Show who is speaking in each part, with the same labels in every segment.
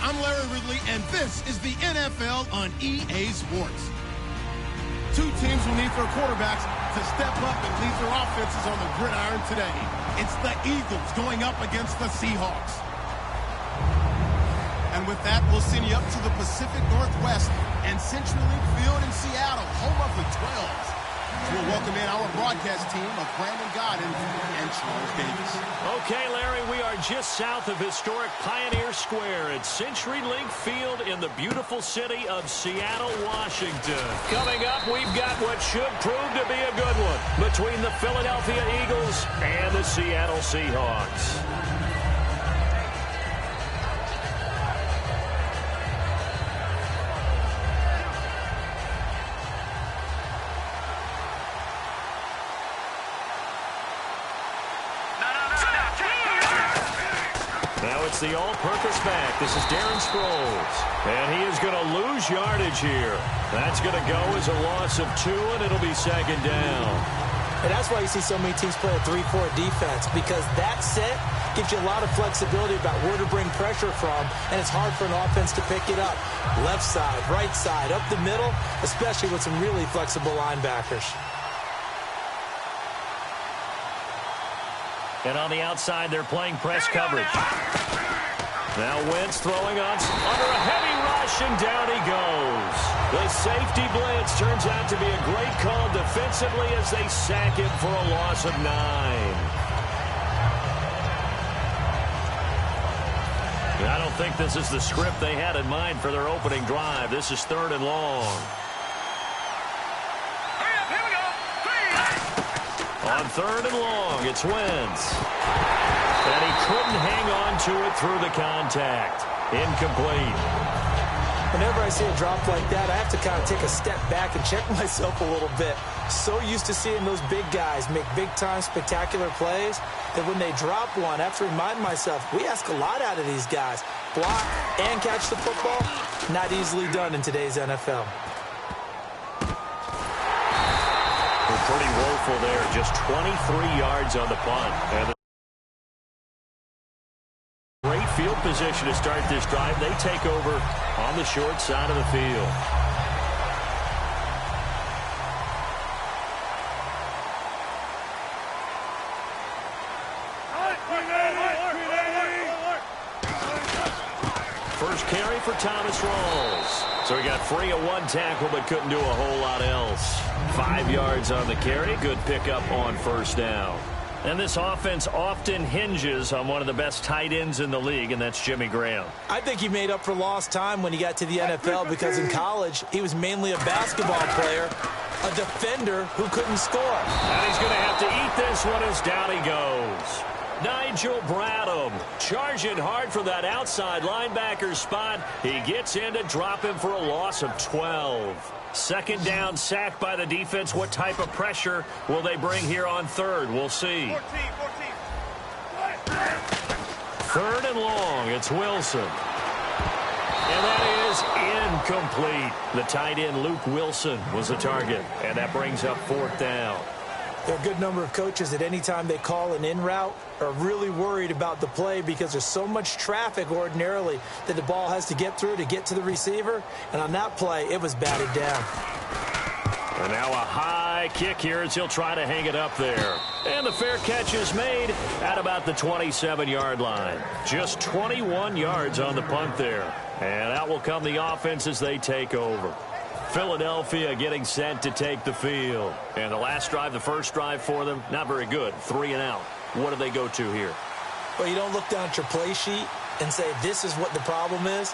Speaker 1: I'm Larry Ridley, and this is the NFL on EA Sports. Two teams will need their quarterbacks to step up and lead their offenses on the gridiron today. It's the Eagles going up against the Seahawks. And with that, we'll send you up to the Pacific Northwest and CenturyLink Field in Seattle, home of the 12s. We'll welcome in our broadcast team of Brandon Godden and Charles Davis.
Speaker 2: Okay, Larry, we are just south of historic Pioneer Square at CenturyLink Field in the beautiful city of Seattle, Washington. Coming up, we've got what should prove to be a good one between the Philadelphia Eagles and the Seattle Seahawks. It's the all-purpose back. This is Darren Sproles. And he is going to lose yardage here. That's going to go as a loss of 2, and it'll be second down.
Speaker 3: And that's why you see so many teams play a 3-4 defense, because that set gives you a lot of flexibility about where to bring pressure from, and it's hard for an offense to pick it up. Left side, right side, up the middle, especially with some really flexible linebackers.
Speaker 2: And on the outside, they're playing press coverage. Now Wentz throwing on under a heavy rush, and down he goes. The safety blitz turns out to be a great call defensively as they sack him for a loss of 9. I don't think this is the script they had in mind for their opening drive. This is 3rd and long.
Speaker 4: Here we go. 3.
Speaker 2: On 3rd and long, it's Wentz. And he couldn't hang on to it through the contact. Incomplete.
Speaker 3: Whenever I see a drop like that, I have to kind of take a step back and check myself a little bit. So used to seeing those big guys make big-time spectacular plays that when they drop one, I have to remind myself, we ask a lot out of these guys. Block and catch the football, not easily done in today's NFL.
Speaker 2: They're pretty woeful there. Just 23 yards on the punt. And great field position to start this drive. They take over on the short side of the field. First carry for Thomas Rawls. So he got free of 1 tackle but couldn't do a whole lot else. 5 yards on the carry. Good pickup on first down. And this offense often hinges on one of the best tight ends in the league, and that's Jimmy Graham.
Speaker 3: I think he made up for lost time when he got to the NFL, because in college, he was mainly a basketball player, a defender who couldn't score.
Speaker 2: And he's going to have to eat this one as down he goes. Nigel Bradham charging hard for that outside linebacker spot. He gets in to drop him for a loss of 12. Second down, sack by the defense. What type of pressure will they bring here on 3rd? We'll see.
Speaker 4: 14.
Speaker 2: 3rd and long. It's Wilson. And that is incomplete. The tight end, Luke Wilson, was the target. And that brings up 4th down.
Speaker 3: There are a good number of coaches that any time they call an in route are really worried about the play, because there's so much traffic ordinarily that the ball has to get through to get to the receiver. And on that play, it was batted down.
Speaker 2: And now a high kick here as he'll try to hang it up there. And the fair catch is made at about the 27-yard line. Just 21 yards on the punt there. And out will come the offense as they take over. Philadelphia getting set to take the field. And the last drive, the first drive for them, not very good. 3 and out. What do they go to here?
Speaker 3: Well, you don't look down at your play sheet and say, this is what the problem is.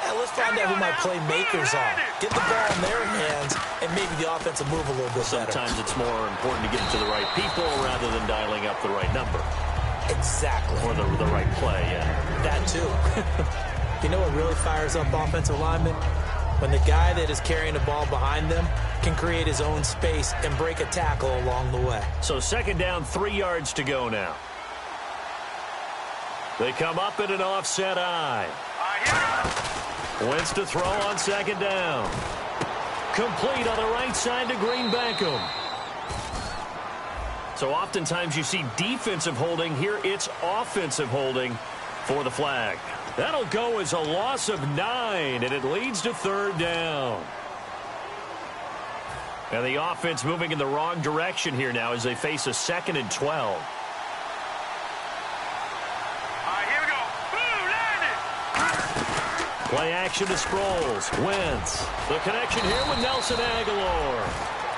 Speaker 3: Let's find out who my playmakers are. Get the ball in their hands, and maybe the offense will move a little bit better.
Speaker 2: Sometimes it's more important to get it to the right people rather than dialing up the right number.
Speaker 3: Exactly.
Speaker 2: Or the right play, yeah.
Speaker 3: That, too. You know what really fires up offensive linemen? when the guy that is carrying the ball behind them can create his own space and break a tackle along the way.
Speaker 2: So second down, 3 yards to go now. They come up in an offset eye. Wentz to throw on second down. Complete on the right side to Green Beckham. So oftentimes you see defensive holding. Here it's offensive holding for the flag. That'll go as a loss of 9, and it leads to third down. And the offense moving in the wrong direction here now as they face a 2nd and 12. Play action to Sproles. Wentz. The connection here with Nelson Aguilar.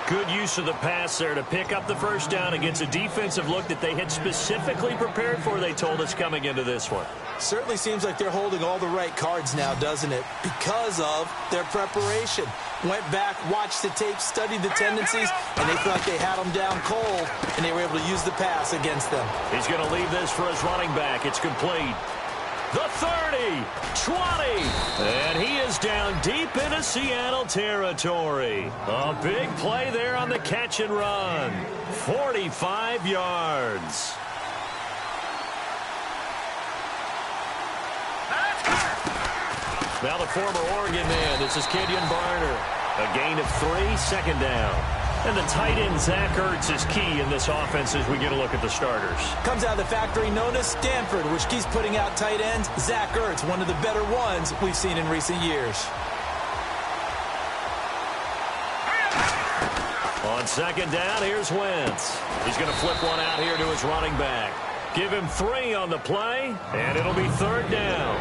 Speaker 2: Good use of the pass there to pick up the first down against a defensive look that they had specifically prepared for, they told us, coming into this one.
Speaker 3: Certainly seems like they're holding all the right cards now, doesn't it? Because of their preparation. Went back, watched the tape, studied the tendencies, and they felt like they had them down cold, and they were able to use the pass against them.
Speaker 2: He's going to leave this for his running back. It's complete. The 30, 20, and he is down deep into Seattle territory. A big play there on the catch and run. 45 yards. Now the former Oregon man, this is Kenyon Barner. A gain of 3, second down. And the tight end, Zach Ertz, is key in this offense as we get a look at the starters.
Speaker 3: Comes out of the factory known as Stanford, which keeps putting out tight ends. Zach Ertz, one of the better ones we've seen in recent years.
Speaker 2: On second down, here's Wentz. He's going to flip one out here to his running back. Give him 3 on the play, and it'll be third down.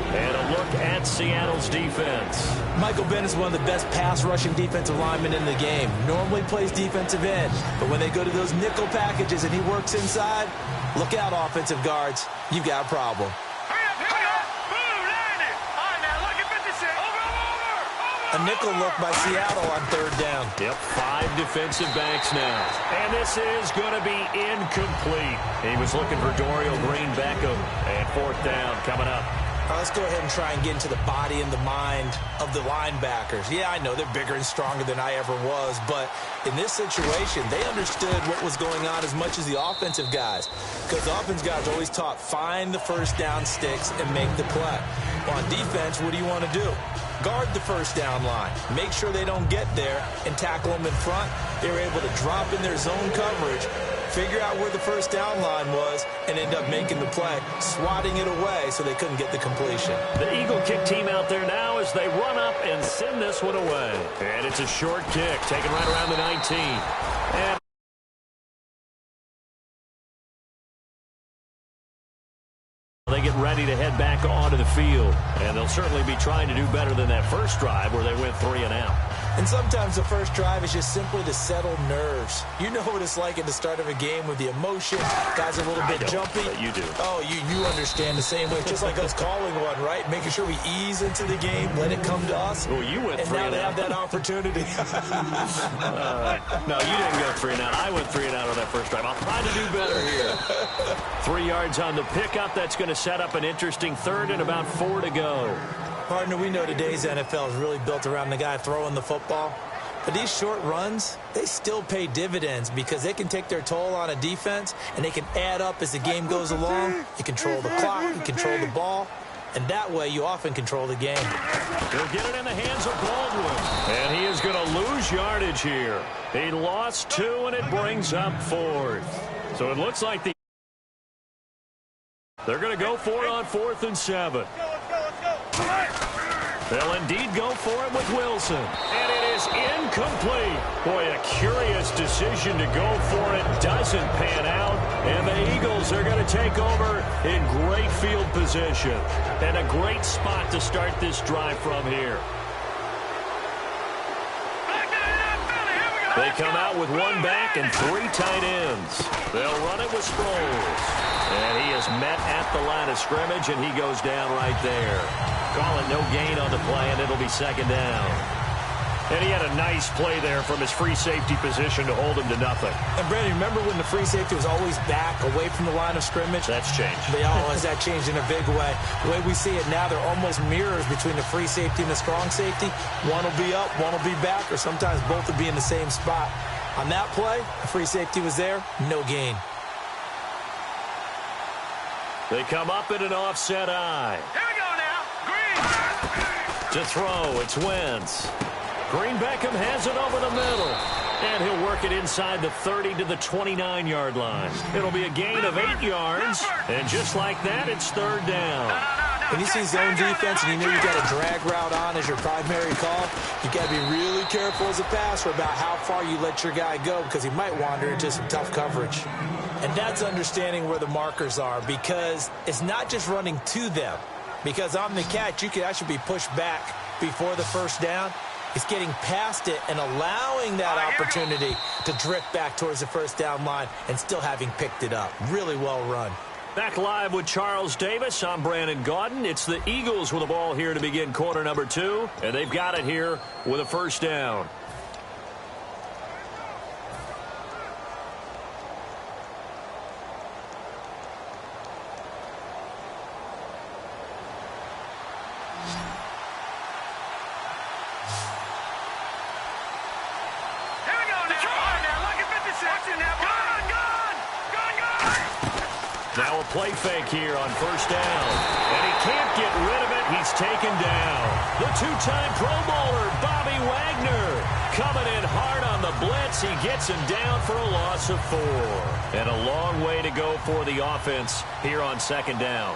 Speaker 2: And a look at Seattle's defense.
Speaker 3: Michael Bennett is one of the best pass-rushing defensive linemen in the game. Normally plays defensive end, but when they go to those nickel packages and he works inside, look out, offensive guards. You've got a problem. A nickel look by Seattle on third down.
Speaker 2: Yep, 5 defensive backs now. And this is going to be incomplete. He was looking for Dorial Green Beckham. And fourth down coming up.
Speaker 3: Let's go ahead and try and get into the body and the mind of the linebackers. Yeah, I know they're bigger and stronger than I ever was, but in this situation, they understood what was going on as much as the offensive guys. Because the offensive guys always taught, find the first down sticks and make the play. Well, on defense, what do you want to do? Guard the first down line. Make sure they don't get there and tackle them in front. They were able to drop in their zone coverage, figure out where the first down line was, and end up making the play, swatting it away so they couldn't get the completion.
Speaker 2: The Eagle kick team out there now as they run up and send this one away. And it's a short kick, taken right around the 19. And they get ready to head back onto the field. And they'll certainly be trying to do better than that first drive where they went 3 and out.
Speaker 3: And sometimes the first drive is just simply to settle nerves. You know what it's like at the start of a game with the emotion. Guys are a little bit jumpy.
Speaker 2: But you do.
Speaker 3: Oh, you understand the same way. Just like us calling one, right? Making sure we ease into the game, let it come to us.
Speaker 2: Well, you went
Speaker 3: and
Speaker 2: 3
Speaker 3: now
Speaker 2: and
Speaker 3: they
Speaker 2: out.
Speaker 3: have that opportunity.
Speaker 2: No, you didn't go 3 and out. I went 3 and out on that first drive. I'll try to do better here. 3 yards on the pickup. That's going to set up an interesting third and about 4 to go.
Speaker 3: Partner, we know today's NFL is really built around the guy throwing the football. But these short runs, they still pay dividends because they can take their toll on a defense, and they can add up as the game goes along. You control the clock, you control the ball, and that way you often control the game.
Speaker 2: He'll get it in the hands of Baldwin. And he is going to lose yardage here. He lost 2, and it brings up 4th. So it looks like they're going to go for it on 4th and 7. They'll indeed go for it with Wilson. And it is incomplete. Boy, a curious decision to go for it. Doesn't pan out. And the Eagles are going to take over in great field position. And a great spot to start this drive from here. They come out with 1 back and 3 tight ends. They'll run it with Sproles. And he is met at the line of scrimmage, and he goes down right there. Call it no gain on the play, and it'll be second down. And he had a nice play there from his free safety position to hold him to nothing.
Speaker 3: And, Brandon, remember when the free safety was always back, away from the line of scrimmage?
Speaker 2: That's changed.
Speaker 3: Has that changed in a big way? The way we see it now, they're almost mirrors between the free safety and the strong safety. One will be up, one will be back, or sometimes both will be in the same spot. On that play, the free safety was there, no gain.
Speaker 2: They come up in an offset eye.
Speaker 4: Here we go now. Green.
Speaker 2: To throw, it's Wentz. Green Beckham has it over the middle. And he'll work it inside the 30 to the 29-yard line. It'll be a gain of 8 yards. And just like that, it's third down.
Speaker 3: When you see zone defense and you know you got a drag route on as your primary call, you got to be really careful as a passer about how far you let your guy go because he might wander into some tough coverage. And that's understanding where the markers are because it's not just running to them. Because on the catch, you could actually be pushed back before the first down. It's getting past it and allowing that opportunity to drift back towards the first down line and still having picked it up. Really well run.
Speaker 2: Back live with Charles Davis. I'm Brandon Gaudin. It's the Eagles with the ball here to begin quarter number 2. And they've got it here with a first down. Now a play fake here on first down. And he can't get rid of it. He's taken down. The two-time Pro Bowler, Bobby Wagner, coming in hard on the blitz. He gets him down for a loss of 4. And a long way to go for the offense here on second down.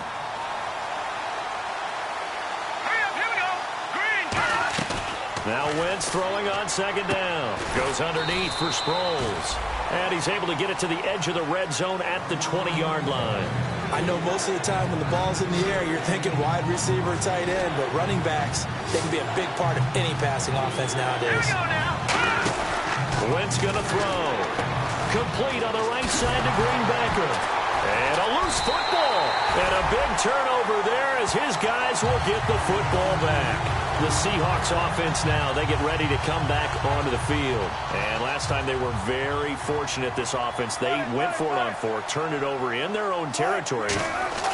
Speaker 4: Hurry up, here we go. Green.
Speaker 2: Now Wentz throwing on second down. Goes underneath for Sproles. And he's able to get it to the edge of the red zone at the 20-yard line.
Speaker 3: I know most of the time when the ball's in the air, you're thinking wide receiver, tight end, but running backs, they can be a big part of any passing offense nowadays.
Speaker 4: Here we go now.
Speaker 2: Wentz going to throw. Complete on the right side to Green Beckham. And a loose football. And a big turnover there as his guys will get the football back. The Seahawks offense now, they get ready to come back onto the field. And last time they were very fortunate, this offense. They went for it on 4, turned it over in their own territory,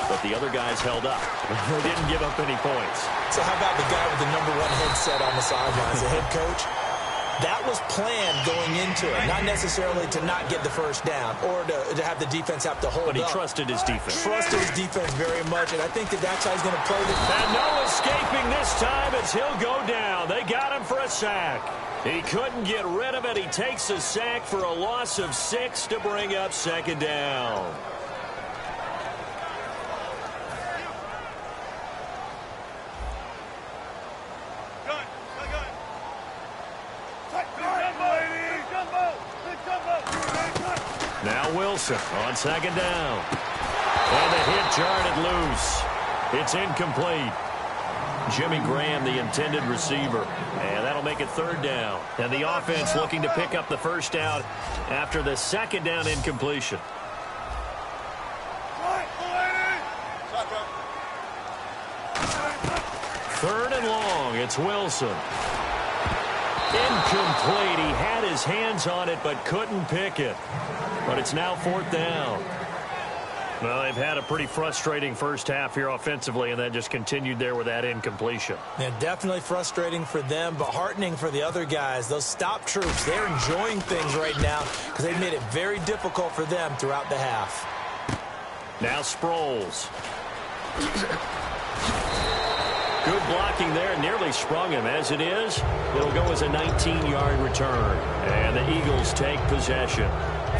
Speaker 2: but the other guys held up. They didn't give up any points.
Speaker 3: So how about the guy with the #1 headset on the sidelines, the head coach? That was planned going into it, not necessarily to not get the first down or to have the defense have to hold up.
Speaker 2: But he trusted his defense.
Speaker 3: Trusted his defense very much, and I think that's how he's going to play this.
Speaker 2: And no escaping this time as he'll go down. They got him for a sack. He couldn't get rid of it. He takes a sack for a loss of 6 to bring up second down. Now Wilson on second down. And the hit jarred loose. It's incomplete. Jimmy Graham, the intended receiver. And that'll make it third down. And the offense looking to pick up the first down after the second down incompletion. Third and long. It's Wilson. Incomplete. He had his hands on it but couldn't pick it. But it's now fourth down. Well, they've had a pretty frustrating first half here offensively, and then just continued there with that incompletion.
Speaker 3: Yeah, definitely frustrating for them, but heartening for the other guys. Those stop troops, they're enjoying things right now because they've made it very difficult for them throughout the half.
Speaker 2: Now Sproles. Good blocking there, nearly sprung him. As it is, it'll go as a 19-yard return. And the Eagles take possession.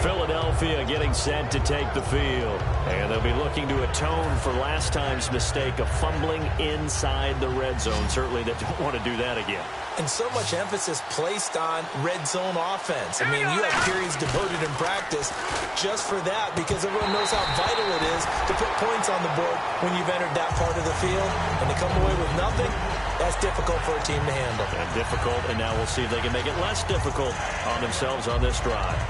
Speaker 2: Philadelphia getting set to take the field. And they'll be looking to atone for last time's mistake of fumbling inside the red zone. Certainly they don't want to do that again.
Speaker 3: And so much emphasis placed on red zone offense. I mean, you have periods devoted in practice just for that because everyone knows how vital it is to put points on the board when you've entered that part of the field. And to come away with nothing, that's difficult for a team to handle.
Speaker 2: And difficult, and now we'll see if they can make it less difficult on themselves on this drive.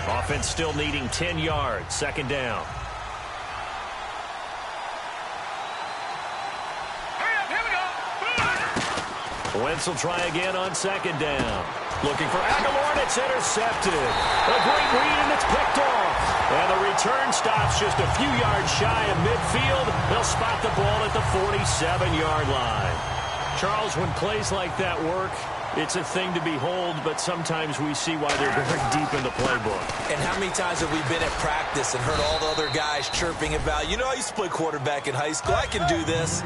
Speaker 2: Offense still needing 10 yards. Second down. Wentz will try again on second down. Looking for Aguilar, and it's intercepted. A great read, and it's picked off. And the return stops just a few yards shy of midfield. They'll spot the ball at the 47-yard line. Charles, when plays like that work, it's a thing to behold, but sometimes we see why they're very deep in the playbook.
Speaker 3: And how many times have we been at practice and heard all the other guys chirping about, you know, I used to play quarterback in high school, I can do this,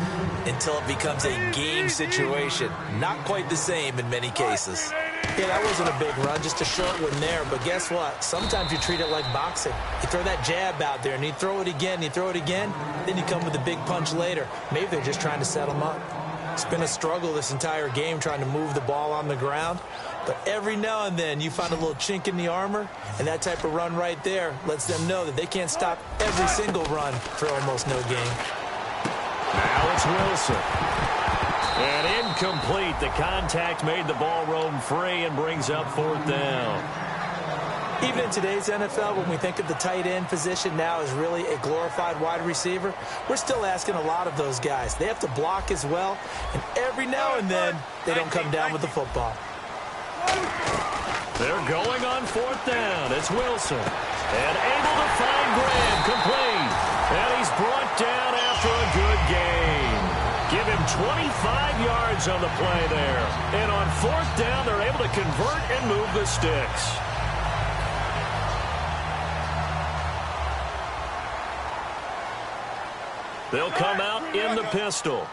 Speaker 3: until it becomes a game situation. Not quite the same in many cases. Yeah, that wasn't a big run, just a short one there. But guess what? Sometimes you treat it like boxing. You throw that jab out there, and you throw it again, you throw it again, then you come with a big punch later. Maybe they're just trying to set them up. It's been a struggle this entire game trying to move the ball on the ground. But every now and then you find a little chink in the armor, and that type of run right there lets them know that they can't stop every single run for almost no gain.
Speaker 2: Now it's Wilson. And incomplete. The contact made the ball roam free and brings up fourth down.
Speaker 3: Even in today's NFL, when we think of the tight end position now as really a glorified wide receiver, we're still asking a lot of those guys. They have to block as well, and every now and then they don't come down with the football.
Speaker 2: They're going on fourth down. It's Wilson. And able to find Graham, complete. And he's brought down after a good gain. Give him 25 yards on the play there. And on fourth down, they're able to convert and move the sticks. They'll come out in the pistol.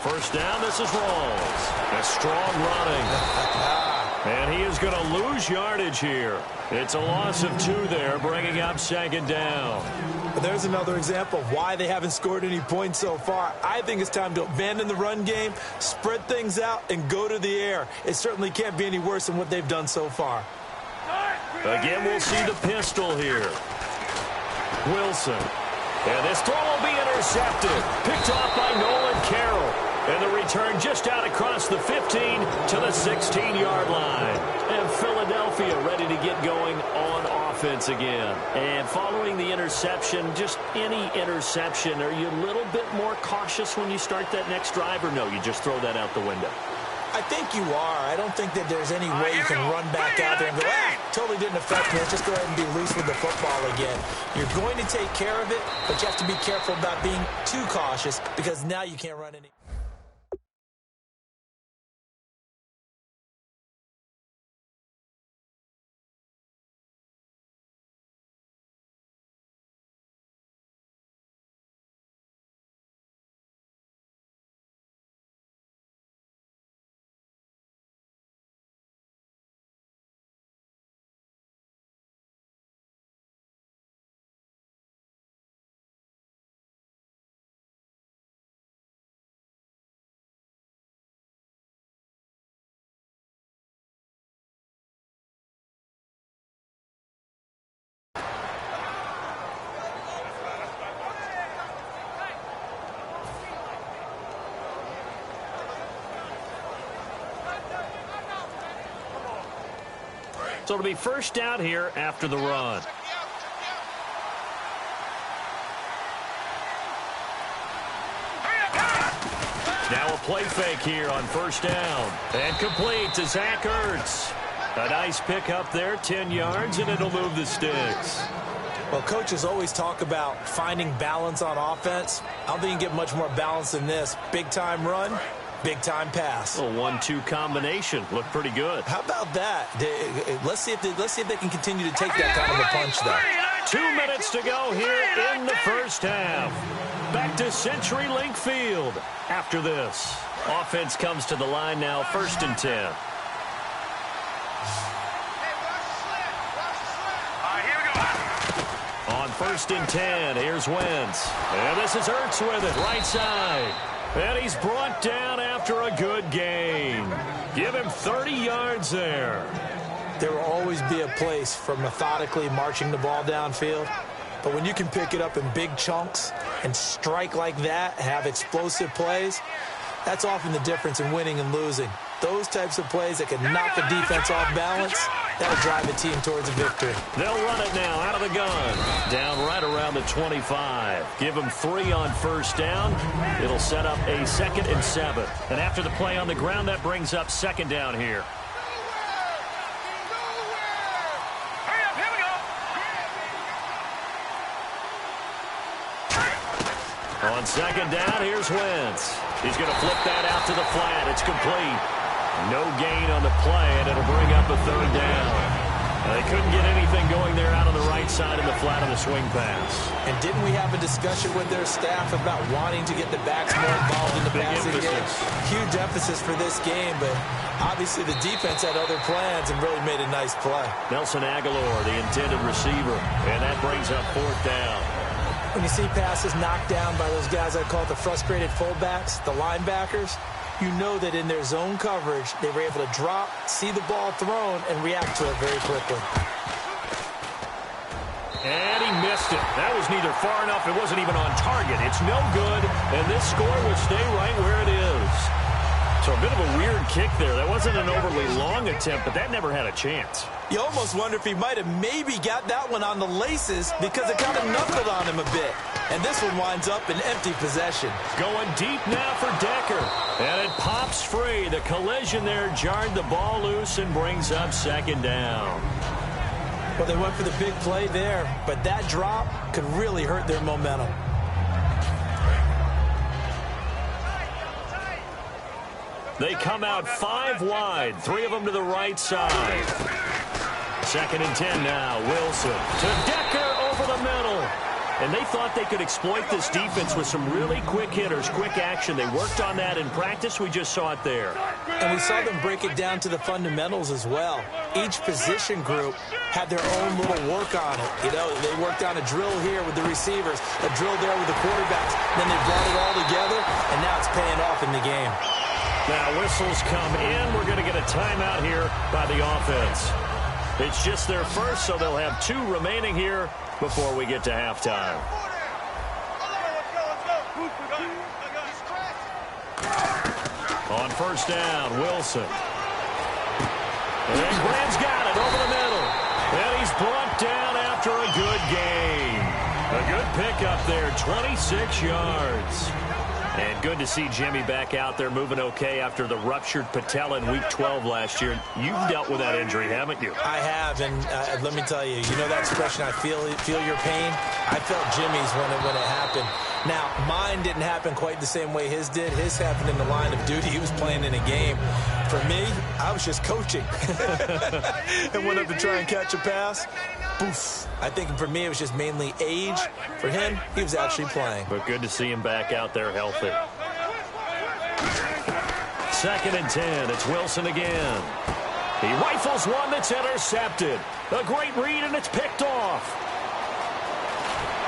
Speaker 2: First down, this is Rawls. A strong running. And he is going to lose yardage here. It's a loss of 2 there, bringing up second down.
Speaker 3: There's another example of why they haven't scored any points so far. I think it's time to abandon the run game, spread things out, and go to the air. It certainly can't be any worse than what they've done so far.
Speaker 2: Again, we'll see the pistol here. Wilson. And this throw will be intercepted. Picked off by Nolan Carroll. And the return just out across the 15 to the 16-yard line. And Philadelphia ready to get going on offense again. And following the interception, just any interception, are you a little bit more cautious when you start that next drive, or no, you just throw that out the window?
Speaker 3: I think you are. I don't think that there's any way you can run back out there and go, totally didn't affect me. Let's just go ahead and be loose with the football again. You're going to take care of it, but you have to be careful about being too cautious because now you can't run any.
Speaker 2: So it'll be first down here after the run. Now a play fake here on first down. And complete to Zach Ertz. A nice pick up there, 10 yards, and it'll move the sticks.
Speaker 3: Well, coaches always talk about finding balance on offense. I don't think you can get much more balance than this. Big-time run, big-time pass.
Speaker 2: A 1-2 combination. Looked pretty good.
Speaker 3: How about that? Let's see if they can continue to take that kind of a punch, though.
Speaker 2: 2 minutes to go here in the first half. Back to CenturyLink Field after this. Offense comes to the line now, 1st and 10. On 1st and 10, here's Wentz. And this is Ertz with it, right side. And he's brought down after a good gain. Give him 30 yards there.
Speaker 3: There will always be a place for methodically marching the ball downfield. But when you can pick it up in big chunks and strike like that, have explosive plays, that's often the difference in winning and losing. Those types of plays that can knock a defense off balance, that'll drive a team towards a victory.
Speaker 2: They'll run it now out of the gun. Down right around the 25. Give them 3 on first down. It'll set up a 2nd and 7. And after the play on the ground, that brings up 2nd down here.
Speaker 4: Hurry up, here we go.
Speaker 2: On 2nd down, here's Wentz. He's going to flip that out to the flat. It's complete. No gain on the play, and it'll bring up a 3rd down. They couldn't get anything going there out on the right side of the flat on the swing pass.
Speaker 3: And didn't we have a discussion with their staff about wanting to get the backs more involved in the passing game? Huge emphasis for this game, but obviously the defense had other plans and really made a nice play.
Speaker 2: Nelson Aguilar, the intended receiver, and that brings up 4th down.
Speaker 3: When you see passes knocked down by those guys I call the frustrated fullbacks, the linebackers, you know that in their zone coverage, they were able to drop, see the ball thrown, and react to it very quickly.
Speaker 2: And he missed it. That was neither far enough. It wasn't even on target. It's no good, and this score will stay right where it is. So a bit of a weird kick there. That wasn't an overly long attempt, but that never had a chance.
Speaker 3: You almost wonder if he might have maybe got that one on the laces because it kind of knuckled on him a bit. And this one winds up in empty possession.
Speaker 2: Going deep now for Decker. And it pops free. The collision there jarred the ball loose and brings up 2nd down.
Speaker 3: Well, they went for the big play there, but that drop could really hurt their momentum.
Speaker 2: They come out 5 wide, 3 of them to the right side. 2nd and 10 now. Wilson to Decker over the middle. And they thought they could exploit this defense with some really quick hitters, quick action. They worked on that in practice. We just saw it there.
Speaker 3: And we saw them break it down to the fundamentals as well. Each position group had their own little work on it. You know, they worked on a drill here with the receivers, a drill there with the quarterbacks. Then they brought it all together, and now it's paying off in the game.
Speaker 2: Now whistles come in. We're going to get a timeout here by the offense. It's just their first, so they'll have 2 remaining here before we get to halftime. On first down, Wilson. And Graham's got it over the middle. And he's brought down after a good game. A good pickup there, 26 yards. And good to see Jimmy back out there moving okay after the ruptured patella in Week 12 last year. You've dealt with that injury, haven't you?
Speaker 3: I have, and let me tell you, you know that expression, I feel your pain? I felt Jimmy's when it happened. Now, mine didn't happen quite the same way his did. His happened in the line of duty. He was playing in a game. For me, I was just coaching. And went up to try and catch a pass. Poof. I think for me, it was just mainly age. For him, he was actually playing.
Speaker 2: But good to see him back out there healthy. 2nd and 10. It's Wilson again. He rifles one that's intercepted. A great read, and it's picked off.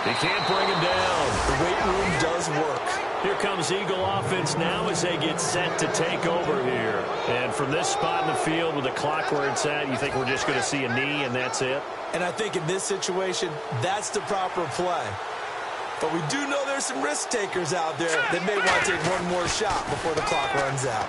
Speaker 2: He can't bring him down.
Speaker 3: The weight room does work.
Speaker 2: Here comes Eagle offense now as they get set to take over here. And from this spot in the field with the clock where it's at, you think we're just going to see a knee and that's it?
Speaker 3: And I think in this situation, that's the proper play. But we do know there's some risk takers out there that may want to take one more shot before the clock runs out.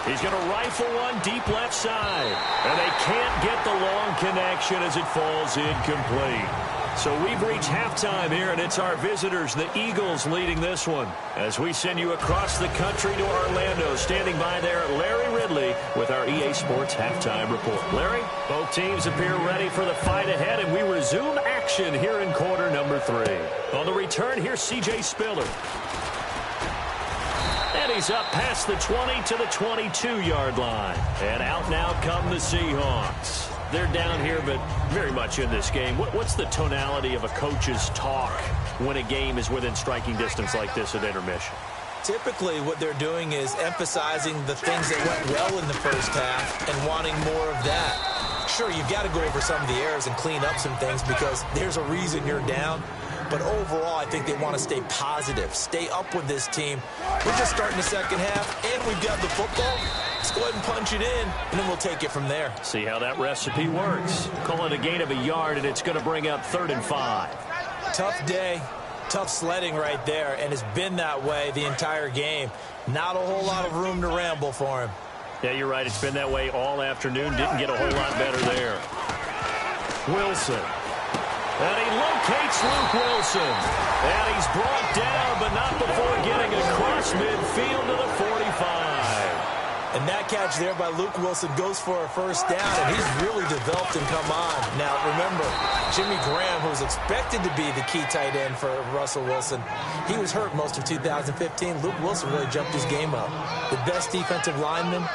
Speaker 2: He's going to rifle one deep left side. And they can't get the long connection as it falls incomplete. So we've reached halftime here, and it's our visitors, the Eagles, leading this one. As we send you across the country to Orlando, standing by there, Larry Ridley with our EA Sports Halftime Report. Larry, both teams appear ready for the fight ahead, and we resume action here in quarter number 3. On the return, here's C.J. Spiller. And he's up past the 20 to the 22-yard line. And out now come the Seahawks. They're down here, but very much in this game. What's the tonality of a coach's talk when a game is within striking distance like this at intermission?
Speaker 3: Typically, what they're doing is emphasizing the things that went well in the first half and wanting more of that. Sure, you've got to go over some of the errors and clean up some things because there's a reason you're down. But overall, I think they want to stay positive, stay up with this team. We're just starting the second half, and we've got the football. Let's go ahead and punch it in, and then we'll take it from there.
Speaker 2: See how that recipe works. Call it a gain of a yard, and it's going to bring up 3rd and 5.
Speaker 3: Tough day, tough sledding right there, and it's been that way the entire game. Not a whole lot of room to ramble for him.
Speaker 2: Yeah, you're right. It's been that way all afternoon. Didn't get a whole lot better there. Wilson. And he locates Luke Wilson. And he's brought down, but not before getting across midfield to the 45.
Speaker 3: And that catch there by Luke Wilson goes for a first down, and he's really developed and come on. Now, remember, Jimmy Graham, who was expected to be the key tight end for Russell Wilson, he was hurt most of 2015. Luke Wilson really jumped his game up. The best defensive linemen,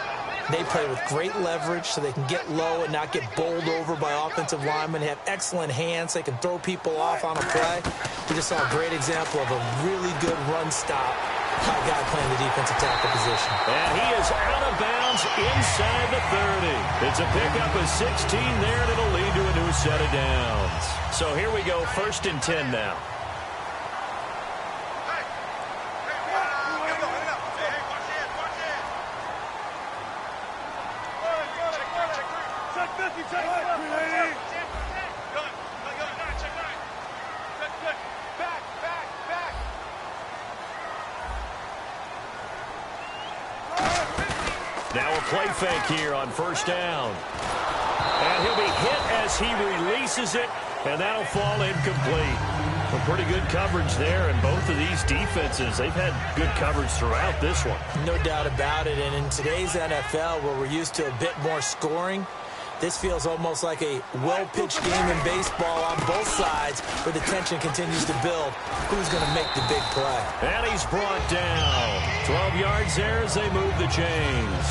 Speaker 3: they play with great leverage so they can get low and not get bowled over by offensive linemen. They have excellent hands. They can throw people off on a play. We just saw a great example of a really good run stop by a guy playing the defensive tackle position.
Speaker 2: And he is out of bounds inside the 30. It's a pickup of 16 there, and it'll lead to a new set of downs. So here we go, 1st and 10 now. Now a play fake here on 1st down. And he'll be hit as he releases it, and that'll fall incomplete. Well, pretty good coverage there, and both of these defenses, they've had good coverage throughout this one.
Speaker 3: No doubt about it, and in today's NFL, where we're used to a bit more scoring, this feels almost like a well-pitched game in baseball on both sides, where the tension continues to build. Who's going to make the big play?
Speaker 2: And he's brought down. 12 yards there as they move the chains.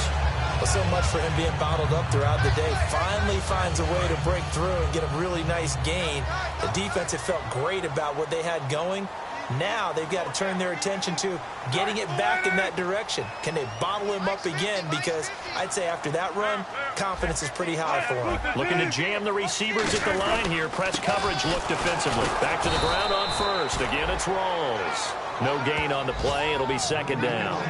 Speaker 3: Well, so much for him being bottled up throughout the day. Finally finds a way to break through and get a really nice gain. The defense had felt great about what they had going. Now they've got to turn their attention to getting it back in that direction. Can they bottle him up again? Because I'd say after that run, confidence is pretty high for him.
Speaker 2: Looking to jam the receivers at the line here. Press coverage look defensively. Back to the ground on 1st. Again, it's Rawls. No gain on the play. It'll be 2nd down.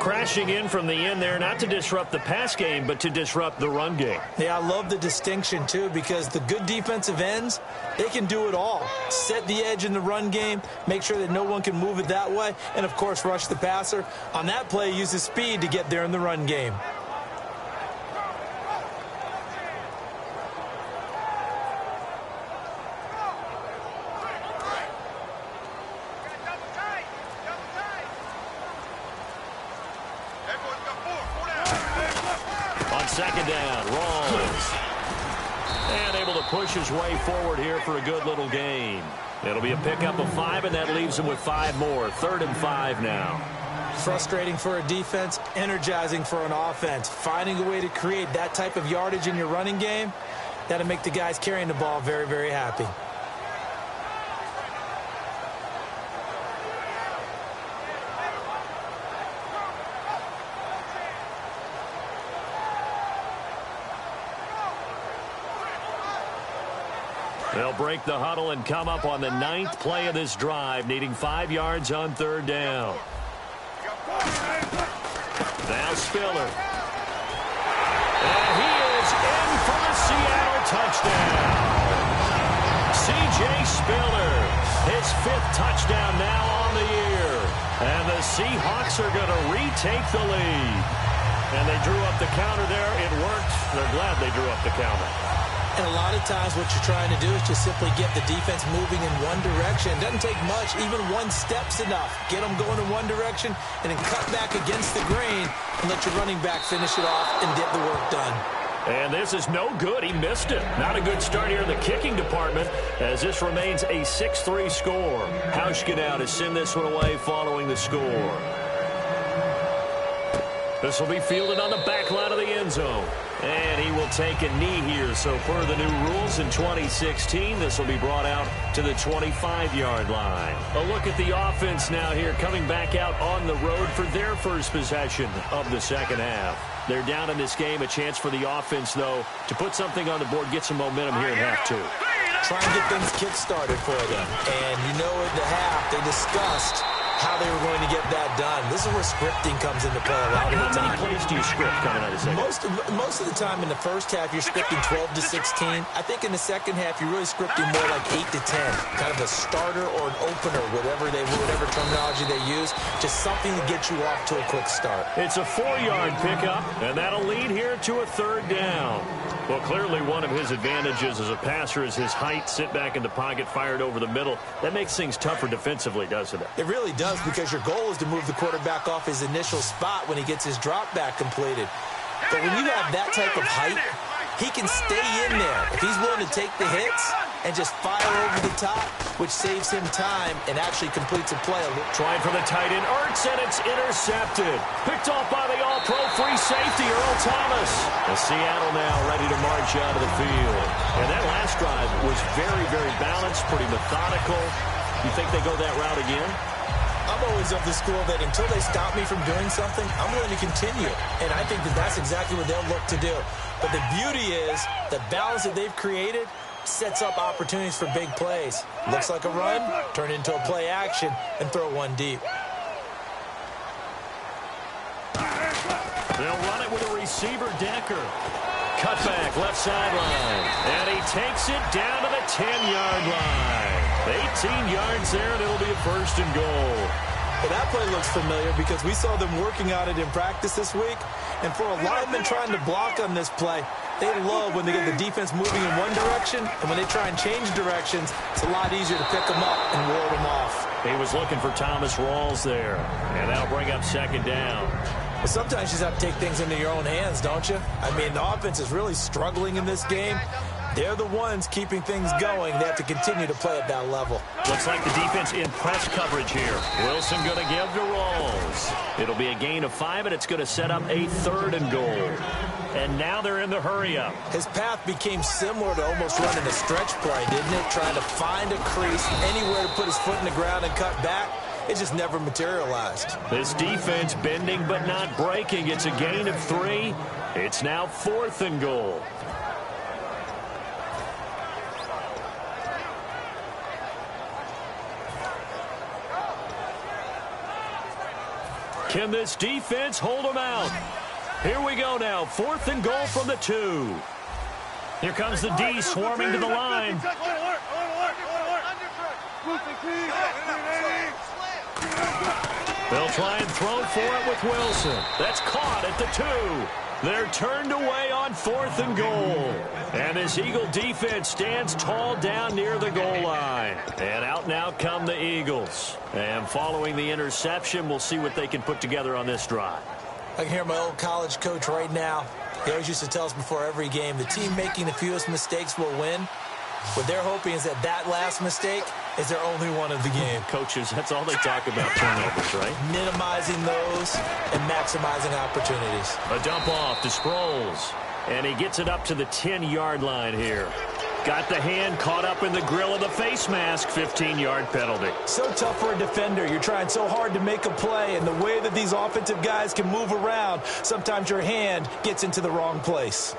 Speaker 2: Crashing in from the end there, not to disrupt the pass game, but to disrupt the run game.
Speaker 3: Yeah, I love the distinction, too, because the good defensive ends, they can do it all. Set the edge in the run game, make sure that no one can move it that way, and, of course, rush the passer. On that play, use his speed to get there in the run game.
Speaker 2: On 2nd down, Rawls. And able to push his way forward here for a good little gain. It'll be a pickup of 5, and that leaves him with 5 more. 3rd and 5 now.
Speaker 3: Frustrating for a defense, energizing for an offense. Finding a way to create that type of yardage in your running game, that'll make the guys carrying the ball very, very happy.
Speaker 2: They'll break the huddle and come up on the 9th play of this drive, needing 5 yards on 3rd down. Now Spiller. And he is in for the Seattle touchdown. C.J. Spiller, his 5th touchdown now on the year. And the Seahawks are going to retake the lead. And they drew up the counter there. It worked. They're glad they drew up the counter.
Speaker 3: And a lot of times what you're trying to do is just simply get the defense moving in one direction. It doesn't take much. Even one step's enough. Get them going in one direction and then cut back against the grain and let your running back finish it off and get the work done.
Speaker 2: And this is no good. He missed it. Not a good start here in the kicking department as this remains a 6-3 score. Hauschka now to send this one away following the score. This will be fielded on the back line of the end zone. And he will take a knee here. So per the new rules in 2016, this will be brought out to the 25-yard line. A look at the offense now here, coming back out on the road for their first possession of the 2nd half. They're down in this game. A chance for the offense, though, to put something on the board, get some momentum here in half 2.
Speaker 3: Try and get things kick-started for them. And you know, at the half, they discussed how they were going to get that done. This is where scripting comes into play a lot of the time.
Speaker 2: How many plays do you script coming out of the second?
Speaker 3: Most of the time in the first half, you're scripting 12 to 16. I think in the second half, you're really scripting more like 8 to 10. Kind of a starter or an opener, whatever terminology they use. Just something to get you off to a quick start.
Speaker 2: It's a 4-yard pickup, and that'll lead here to a 3rd down. Well, clearly one of his advantages as a passer is his height, sit back in the pocket, fired over the middle. That makes things tougher defensively, doesn't it?
Speaker 3: It really does, because your goal is to move the quarterback off his initial spot when he gets his drop back completed. But when you have that type of height, he can stay in there if he's willing to take the hits and just fire over the top, which saves him time and actually completes a play.
Speaker 2: Trying for the tight end, Ertz, and it's intercepted. Picked off by the all-pro free safety, Earl Thomas. And Seattle now ready to march out of the field. And that last drive was very, very balanced, pretty methodical. You think they go that route again?
Speaker 3: I'm always of the school that until they stop me from doing something, I'm willing to continue. And I think that that's exactly what they'll look to do. But the beauty is the balance that they've created sets up opportunities for big plays. Looks like a run, turn it into a play action, and throw one deep.
Speaker 2: They'll run it with a receiver, Decker. Cutback, left sideline. And he takes it down to the 10-yard line. 18 yards there, and it'll be a 1st and goal.
Speaker 3: Well, that play looks familiar because we saw them working on it in practice this week. And for a lineman trying to block on this play, they love when they get the defense moving in one direction, and when they try and change directions, it's a lot easier to pick them up and ward them off.
Speaker 2: He was looking for Thomas Rawls there, and that'll bring up 2nd down.
Speaker 3: But sometimes you just have to take things into your own hands, don't you? I mean, the offense is really struggling in this game. They're the ones keeping things going. They have to continue to play at that level.
Speaker 2: Looks like the defense in press coverage here. Wilson going to give to Rawls. It'll be a gain of 5, and it's going to set up a 3rd and goal. And now they're in the hurry-up.
Speaker 3: His path became similar to almost running a stretch play, didn't it? Trying to find a crease, anywhere to put his foot in the ground and cut back. It just never materialized.
Speaker 2: This defense bending but not breaking. It's a gain of 3. It's now 4th and goal. Can this defense hold them out? Here we go now. 4th and goal from the 2. Here comes the D swarming to the line. They'll try and throw for it with Wilson. That's caught at the 2. They're turned away on 4th and goal. And this Eagle defense stands tall down near the goal line. And out now come the Eagles. And following the interception, we'll see what they can put together on this drive.
Speaker 3: I can hear my old college coach right now. He always used to tell us before every game, the team making the fewest mistakes will win. What they're hoping is that that last mistake is their only one of the game.
Speaker 2: Coaches, that's all they talk about, turnovers, right?
Speaker 3: Minimizing those and maximizing opportunities.
Speaker 2: A dump off to Sproles. And he gets it up to the 10-yard line here. Got the hand caught up in the grill of the face mask. 15-yard penalty.
Speaker 3: So tough for a defender. You're trying so hard to make a play, and the way that these offensive guys can move around, sometimes your hand gets into the wrong place.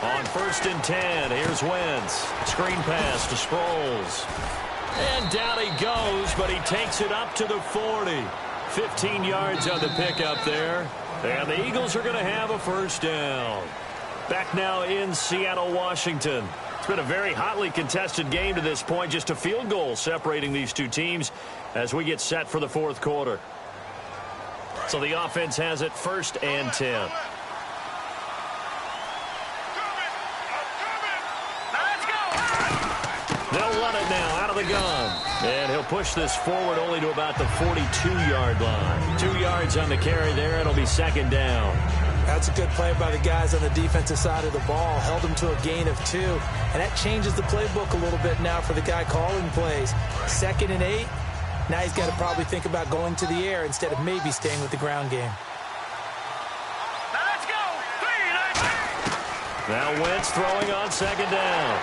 Speaker 2: On 1st and 10, here's Wentz. Screen pass to Sproles. And down he goes, but he takes it up to the 40. 15 yards on the pickup there. And the Eagles are going to have a 1st down. Back now in Seattle, Washington. It's been a very hotly contested game to this point. Just a field goal separating these two teams as we get set for the 4th quarter. So the offense has it 1st and 10. They'll run it now out of the gun. And he'll push this forward only to about the 42-yard line. 2 yards on the carry there. It'll be 2nd down.
Speaker 3: That's a good play by the guys on the defensive side of the ball. Held them to a gain of 2. And that changes the playbook a little bit now for the guy calling plays. 2nd and 8. Now he's got to probably think about going to the air instead of maybe staying with the ground game.
Speaker 2: Now Wentz throwing on second down.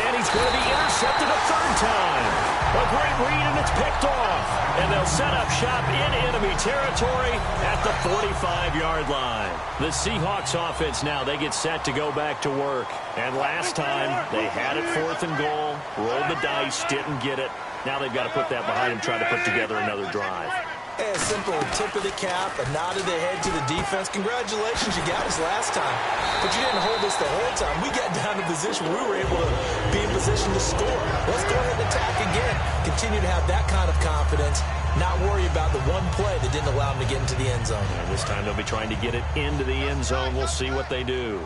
Speaker 2: And he's going to be intercepted a third time. A great read, and it's picked off. And they'll set up shop in enemy territory at the 45-yard line. The Seahawks offense now, they get set to go back to work. And last time, they had it 4th and goal, rolled the dice, didn't get it. Now they've got to put that behind them, try to put together another drive.
Speaker 3: A simple tip of the cap, a nod of the head to the defense. Congratulations, you got us last time. But you didn't hold us the whole time. We got down to position where we were able to be in position to score. Let's go ahead and attack again. Continue to have that kind of confidence. Not worry about the one play that didn't allow them to get into the end zone.
Speaker 2: And this time they'll be trying to get it into the end zone. We'll see what they do.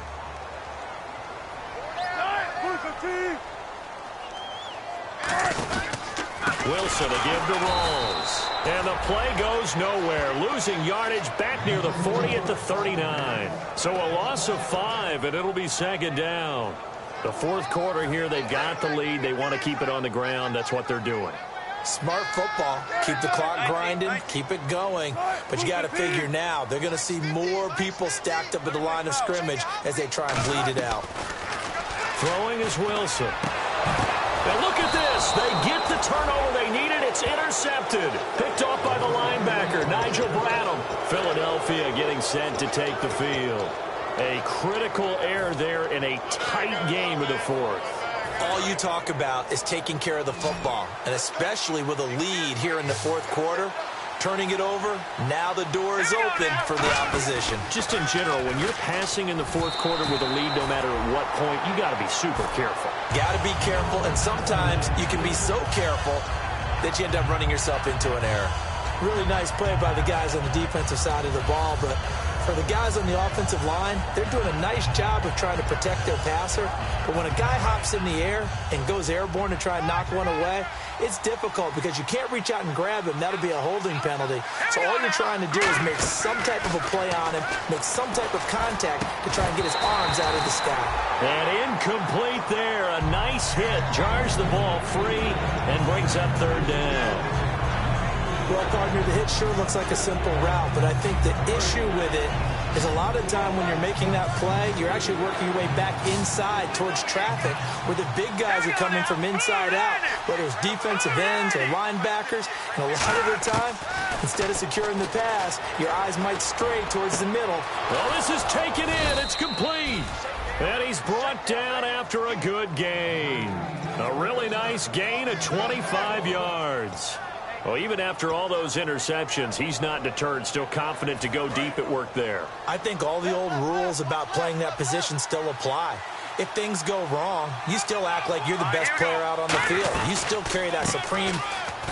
Speaker 2: Wilson to give the rolls. And the play goes nowhere. Losing yardage back near the 40 at the 39. So a loss of 5, and it'll be second down. The 4th quarter here, they've got the lead. They want to keep it on the ground. That's what they're doing.
Speaker 3: Smart football. Keep the clock grinding. Keep it going. But you got to figure now, they're going to see more people stacked up at the line of scrimmage as they try and bleed it out.
Speaker 2: Throwing is Wilson. Now look at this. They get the turnover they needed. It's intercepted. Picked off by the linebacker, Nigel Bradham. Philadelphia getting set to take the field. A critical error there in a tight game of the 4th.
Speaker 3: All you talk about is taking care of the football, and especially with a lead here in the 4th quarter. Turning it over, now the door is open for the opposition.
Speaker 2: Just in general, when you're passing in the 4th quarter with a lead, no matter at what point, you got to be super careful.
Speaker 3: Got to be careful, and sometimes you can be so careful that you end up running yourself into an error. Really nice play by the guys on the defensive side of the ball, but for the guys on the offensive line, they're doing a nice job of trying to protect their passer. But when a guy hops in the air and goes airborne to try and knock one away, it's difficult because you can't reach out and grab him. That'll be a holding penalty. So all you're trying to do is make some type of a play on him, make some type of contact to try and get his arms out of the sky.
Speaker 2: And incomplete there. A nice hit. Jars the ball free and brings up 3rd down.
Speaker 3: Well, partner, the hit sure looks like a simple route, but I think the issue with it is a lot of time when you're making that play, you're actually working your way back inside towards traffic where the big guys are coming from inside out, whether it's defensive ends or linebackers. And a lot of the time, instead of securing the pass, your eyes might stray towards the middle.
Speaker 2: Well, this is taken in. It's complete. And he's brought down after a good gain. A really nice gain of 25 yards. Well, even after all those interceptions, he's not deterred, still confident to go deep at work there.
Speaker 3: I think all the old rules about playing that position still apply. If things go wrong, you still act like you're the best player out on the field. You still carry that supreme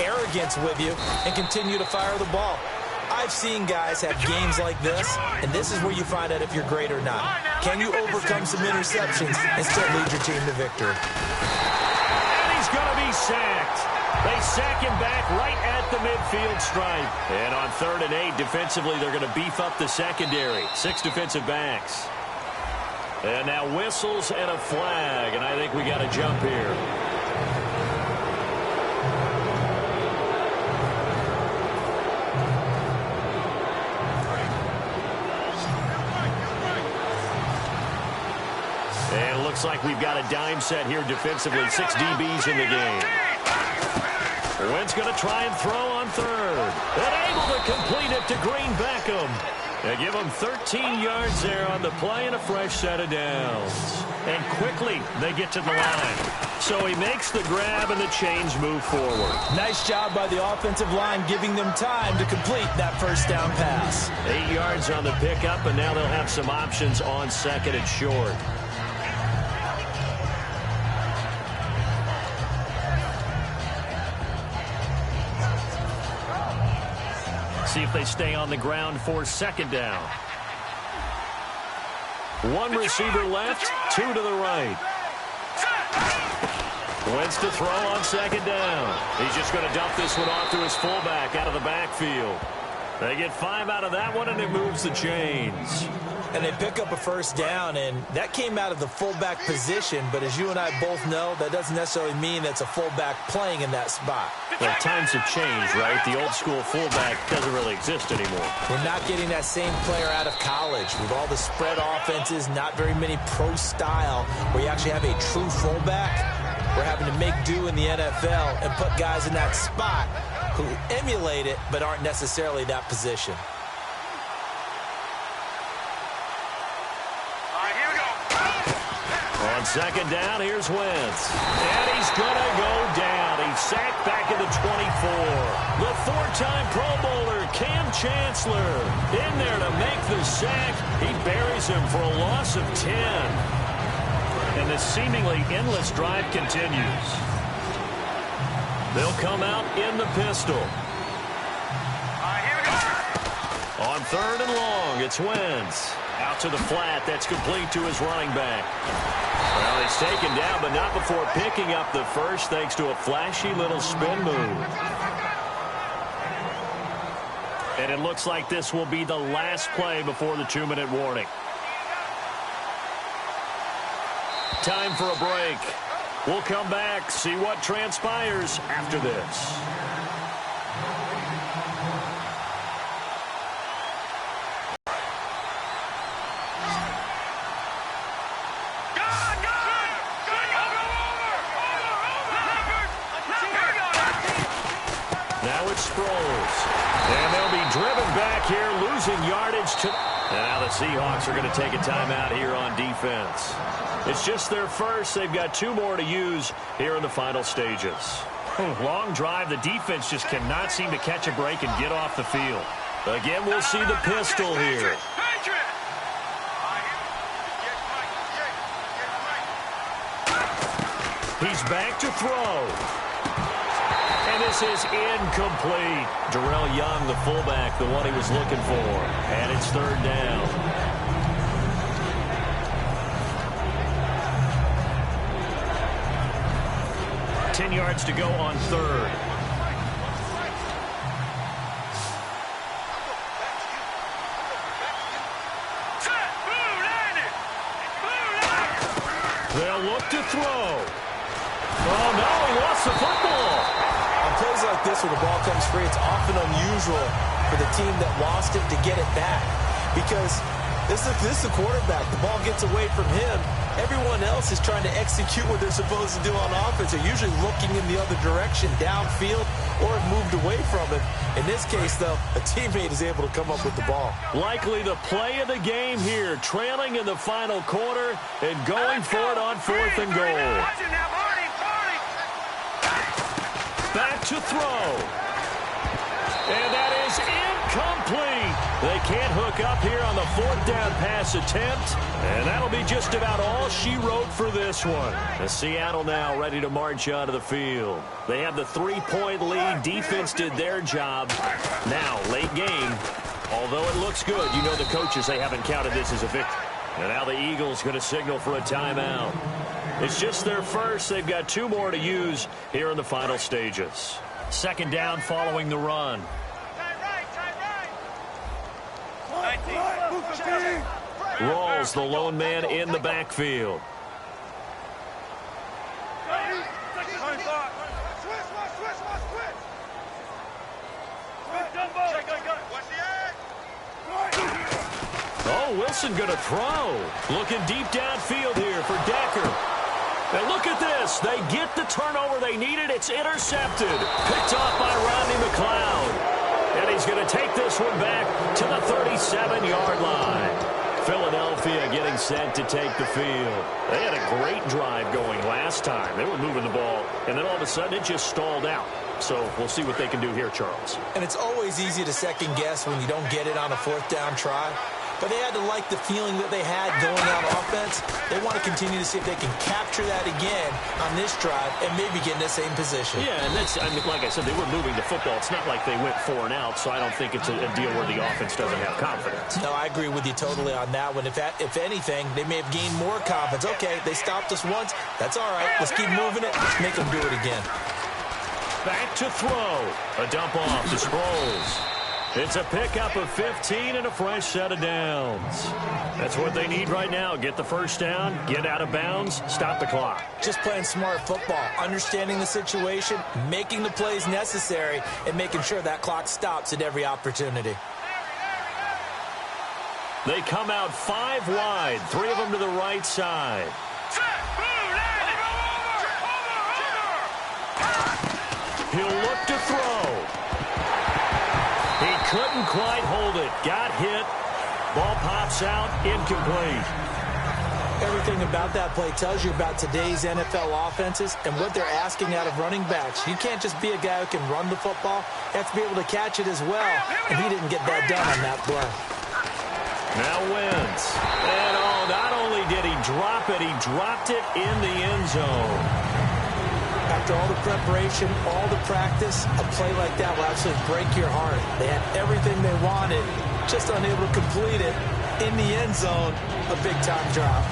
Speaker 3: arrogance with you and continue to fire the ball. I've seen guys have games like this, and this is where you find out if you're great or not. Can you overcome some interceptions and still lead your team to victory?
Speaker 2: And he's going to be sacked. They sack him back right at the midfield stripe. And on 3rd and 8, defensively, they're going to beef up the secondary. 6 defensive backs. And now whistles and a flag, and I think we got a jump here. And it looks like we've got a dime set here defensively. 6 DBs in the game. Wentz going to try and throw on 3rd. And able to complete it to Green Beckham. They give him 13 yards there on the play and a fresh set of downs. And quickly they get to the line. So he makes the grab and the chains move forward.
Speaker 3: Nice job by the offensive line giving them time to complete that first down pass.
Speaker 2: 8 yards on the pickup, and now they'll have some options on 2nd and short. See if they stay on the ground for 2nd down. 1 receiver left, 2 to the right. Wentz to throw on 2nd down. He's just going to dump this one off to his fullback out of the backfield. They get 5 out of that one, and it moves the chains.
Speaker 3: And they pick up a first down, and that came out of the fullback position. But as you and I both know, that doesn't necessarily mean that's a fullback playing in that spot.
Speaker 2: Well, times have changed, right? The old school fullback doesn't really exist anymore.
Speaker 3: We're not getting that same player out of college. With all the spread offenses, not very many pro style, where you actually have a true fullback. We're having to make do in the NFL and put guys in that spot who emulate it but aren't necessarily that position.
Speaker 2: On second down, here's Wentz. And he's going to go down. He's sacked back at the 24. The 4-time Pro Bowler, Cam Chancellor, in there to make the sack. He buries him for a loss of 10. And this seemingly endless drive continues. They'll come out in the pistol.
Speaker 4: Here we go.
Speaker 2: On third and long, it's Wentz. Out to the flat. That's complete to his running back. Well, he's taken down, but not before picking up the first thanks to a flashy little spin move. And it looks like this will be the last play before the 2-minute warning. Time for a break. We'll come back, see what transpires after this. Now it's Sproles. And they'll be driven back here, losing yardage to... And now the Seahawks are going to take a timeout here on defense. It's just their first. They've got 2 more to use here in the final stages. Long drive. The defense just cannot seem to catch a break and get off the field. Again, we'll see the pistol here. He's back to throw. And this is incomplete. Darrell Young, the fullback, the one he was looking for. And it's third down. Ten yards to go on third. They'll look to throw. Oh, no, he lost the football.
Speaker 3: On plays like this where the ball comes free, it's often unusual for the team that lost it to get it back. Because this is the quarterback. The ball gets away from him. Everyone else is trying to execute what they're supposed to do on offense. They're usually looking in the other direction, downfield, or have moved away from it. In this case, though, a teammate is able to come up with the ball.
Speaker 2: Likely the play of the game here, trailing in the final quarter and going for it on 4th and goal. Back to throw. And that is incomplete. They can't hook up here on the 4th down pass attempt. And that'll be just about all she wrote for this one. The Seattle now ready to march onto the field. They have the 3-point lead. Defense did their job. Now, late game. Although it looks good, you know the coaches, they haven't counted this as a victory. And now the Eagles going to signal for a timeout. It's just their first. They've got 2 more to use here in the final stages. Second down following the run. Rawls, the lone man in the backfield. Oh, Wilson going to throw. Looking deep downfield here for Decker. And look at this. They get the turnover they needed. It's intercepted. Picked off by Rodney McLeod. And he's going to take this one back to the 37-yard line. Philadelphia getting set to take the field. They had a great drive going last time. They were moving the ball, and then all of a sudden it just stalled out. So we'll see what they can do here, Charles.
Speaker 3: And it's always easy to second guess when you don't get it on a 4th down try. But they had to like the feeling that they had going on offense. They want to continue to see if they can capture that again on this drive and maybe get in the same position.
Speaker 2: Yeah, and that's, I mean, like I said, they were moving the football. It's not like they went 4 and out, so I don't think it's a deal where the offense doesn't have confidence.
Speaker 3: No, I agree with you totally on that one. If anything, they may have gained more confidence. Okay, they stopped us once. That's all right. Let's keep moving it. Let's make them do it again.
Speaker 2: Back to throw. A dump off to Sproles. It's a pickup of 15 and a fresh set of downs. That's what they need right now. Get the first down, get out of bounds, stop the clock.
Speaker 3: Just playing smart football, understanding the situation, making the plays necessary, and making sure that clock stops at every opportunity.
Speaker 2: They come out 5 wide, 3 of them to the right side. He'll look to throw. He couldn't quite hold it. Got hit. Ball pops out. Incomplete.
Speaker 3: Everything about that play tells you about today's NFL offenses and what they're asking out of running backs. You can't just be a guy who can run the football. You have to be able to catch it as well. And he didn't get that done on that play.
Speaker 2: Now wins. And not only did he drop it, he dropped it in the end zone.
Speaker 3: After all the preparation, all the practice, a play like that will absolutely break your heart. They had everything they wanted, just unable to complete it. In the end zone, a big-time drop.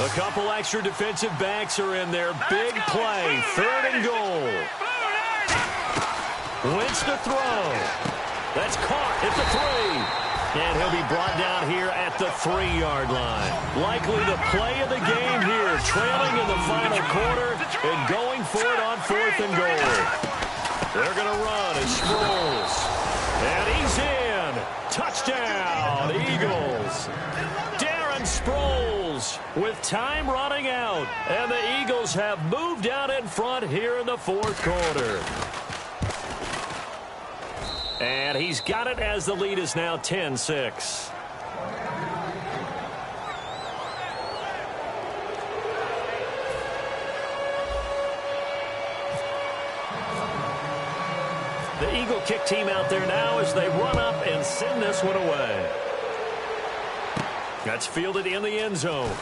Speaker 2: A couple extra defensive backs are in there. Big play, 3rd and goal. Wentz to throw. That's caught at the 3. And he'll be brought down here at the 3-yard line. Likely the play of the game here. Trailing in the final quarter and going for it on 4th and goal. They're going to run as Sproles. And he's in. Touchdown, Eagles. Darren Sproles with time running out. And the Eagles have moved out in front here in the 4th quarter. And he's got it as the lead is now 10-6. The Eagle kick team out there now as they run up and send this one away. That's fielded in the end zone.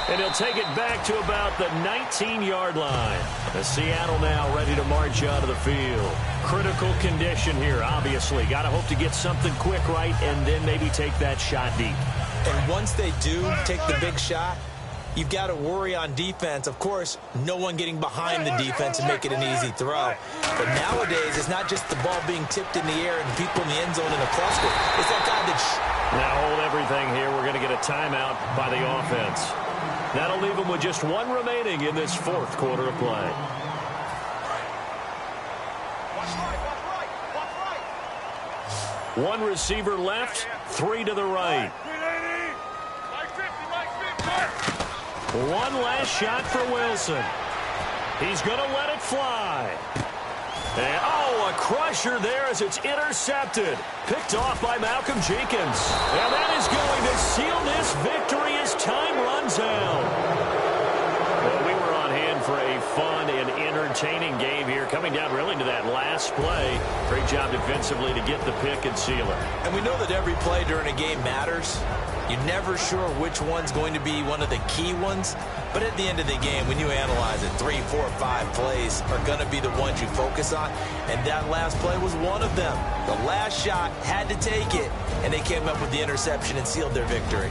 Speaker 2: And he'll take it back to about the 19-yard line. The Seattle now ready to march out of the field. Critical condition here, obviously. Got to hope to get something quick right and then maybe take that shot deep.
Speaker 3: And once they do take the big shot, you've got to worry on defense. Of course, no one getting behind the defense and make it an easy throw. But nowadays, it's not just the ball being tipped in the air and people in the end zone in a cluster. It's that guy that...
Speaker 2: Now hold everything here. We're going to get a timeout by the offense. That'll leave them with just 1 remaining in this 4th quarter of play. One receiver left, 3 to the right. One last shot for Wilson. He's going to let it fly. And, a crusher there as it's intercepted. Picked off by Malcolm Jenkins. And that is going to seal this victory as time runs out. Well, we were on hand for a fun and entertaining game here, coming down really to that last play. Great job defensively to get the pick and seal it.
Speaker 3: And we know that every play during a game matters. You're never sure which one's going to be one of the key ones. But at the end of the game, when you analyze it, 3, 4, 5 plays are going to be the ones you focus on. And that last play was one of them. The last shot had to take it, and they came up with the interception and sealed their victory.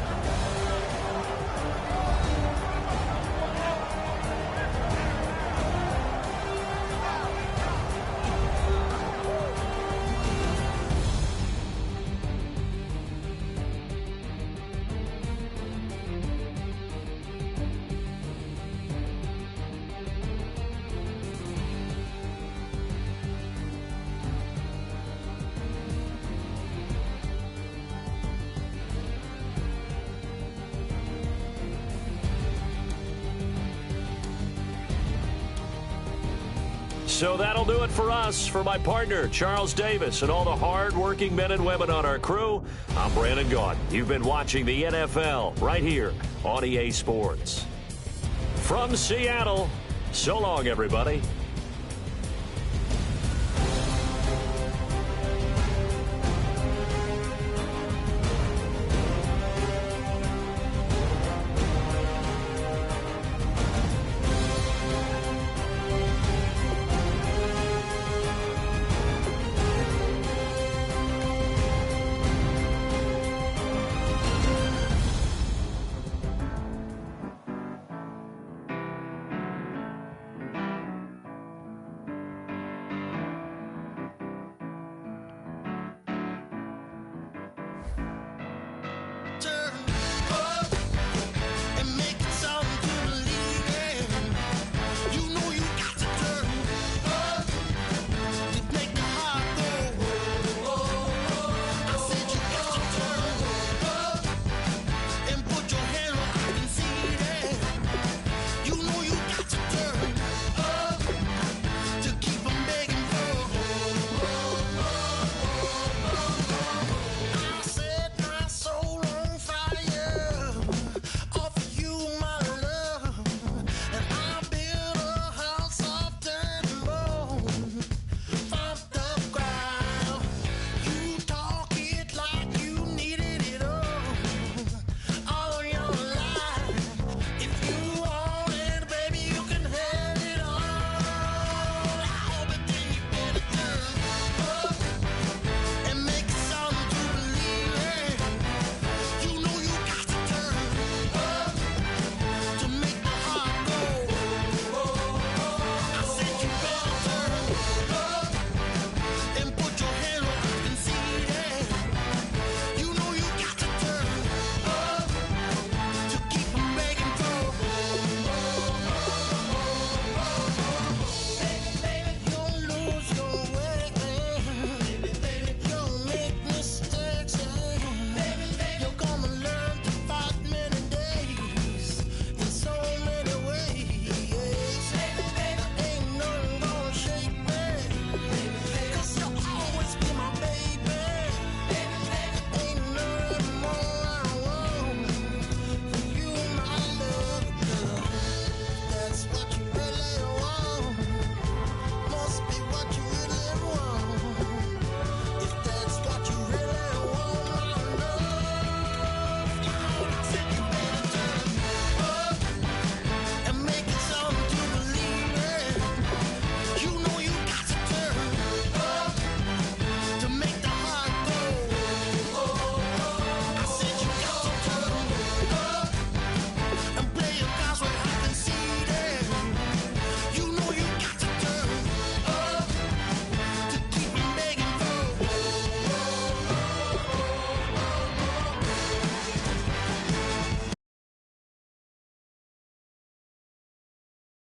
Speaker 2: So that'll do it for us. For my partner, Charles Davis, and all the hard-working men and women on our crew, I'm Brandon Gaudin. You've been watching the NFL right here on EA Sports. From Seattle, so long, everybody.